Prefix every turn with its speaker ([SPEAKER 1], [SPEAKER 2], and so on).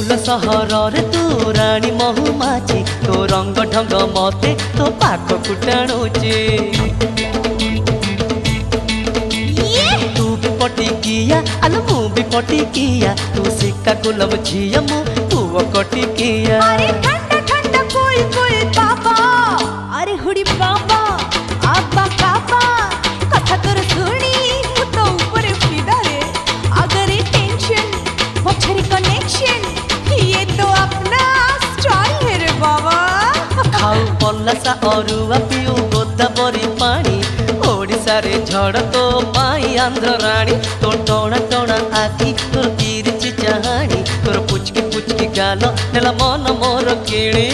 [SPEAKER 1] फूल सहर तू राणी महुमाछी तो रंग ढंग मते तो पाख कुटाणुचे तू भी पटिकिया आलो मु भी पटिकिया तू सिक्का कुलम झिया मु पुओ कटिकिया
[SPEAKER 2] अरे ठंडा ठंडा कोई कोई बाबा अरे हुडी बाबा आबा काबा कथा तोर सुनी मु तो ऊपर फिदा रे अगर ये टेंशन पछरी कनेक्शन ये तो अपना स्टाइल है रे बाबा
[SPEAKER 1] खाऊ पल्लासा अरुआ पिऊ गोदावरी पानी ओडिशा रे झड़ तो पाई आंध्र रानी तो टोना टोना आखी तोर तिरछी चाहानी तोर पुचकी पुचकी गालो नेला मन मोर किणी